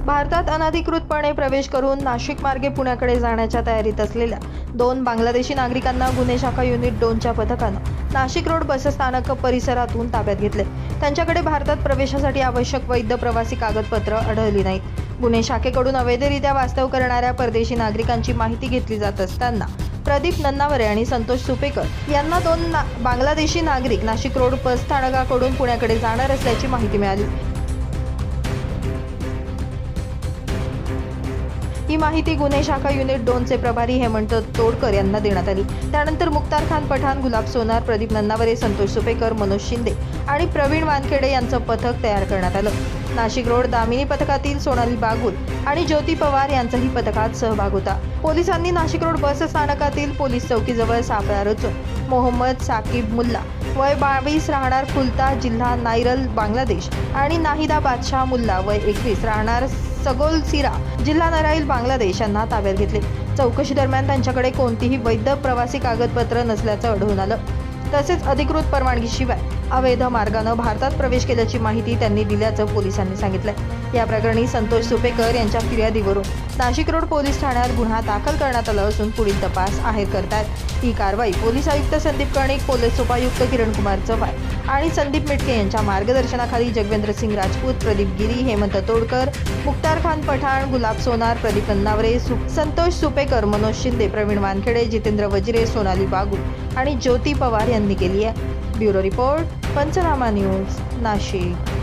भारतात अनधिकृतपणे प्रवेश करून नाशिक मार्गे पुण्याकडे जाण्याच्या तयारीत असलेल्या 2 बांगलादेशी नागरिकांना गुन्हे शाखा युनिट 2च्या पथकानं नाशिक रोड बसस्थानक परिसरातून ताब्यात घेतले। त्यांच्याकडे भारतात प्रवेशासाठी आवश्यक वैध प्रवासी कागदपत्र आढळली नाहीत। गुन्हे शाखेकडून अवैधरित्या वास्तव करणाऱ्या परदेशी नागरिकांची माहिती घेतली जात असताना प्रदीप नन्नावरे आणि संतोष सुपेकर यांना 2 बांगलादेशी नागरिक नाशिक रोड बसस्थानकाकडून पुण्याकडे जाणार असल्याची माहिती मिळाली। ही माहिती गुन्हे शाखा युनिट 2चे प्रभारी हेमंत तोडकर यांना देण्यात आली। त्यानंतर मुख्तार खान पठाण, गुलाब सोनार, प्रदीप नन्नावरे, संतोष सुपेकर, मनोज शिंदे आणि प्रवीण वानखेडे यांचं पथक तयार करण्यात आलं। नाशिक रोड दामिनी पथकातील सोनाली बागुल आणि ज्योती पवार यांचाही पथकात सहभाग होता। पोलिसांनी नाशिक रोड बस स्थानकातील पोलीस चौकीजवळ सापळा रचून मोहम्मद साकिब मुल्ला वय 22 राहणार खुलता जिल्हा नायरल बांगलादेश आणि नाहिदा बादशाह मुल्ला वय 21 राहणार सगोलसिरा जिल्हा नराईल बांगलादेश यांना ताब्यात घेतले। चौकशी दरम्यान त्यांच्याकडे कोणतीही वैध प्रवासी कागदपत्र नसल्याचं आढळून आलं। तसेच अधिकृत परवानगीशिवाय अवैध मार्गाने भारतात प्रवेश केल्याची माहिती त्यांनी दिल्याचं पोलिसांनी सांगितलंय। या प्रकरणी संतोष सुपेकर यांच्या फिर्यादीवरून नाशिक रोड पोलीस ठाण्यात गुन्हा दाखल करण्यात आला असून पुढील तपास आहेर करतायत। ही कारवाई पोलीस आयुक्त संदीप कर्णिक, पोलीस उपायुक्त किरणकुमार चव्हाण आणि संदीप मिटके यांच्या मार्गदर्शनाखाली जगवेंद्र सिंग राजपूत, प्रदीप गिरी, हेमंत तोडकर, मुख्तार खान पठाण, गुलाब सोनार, प्रदीप नन्नावरे, संतोष सुपेकर, मनोज शिंदे, प्रवीण वानखेडे, जितेंद्र वजिरे, सोनाली बागुल आणि ज्योती पवार यांनी केली आहे। ब्युरो रिपोर्ट, पंचनामा न्यूज, नाशिक।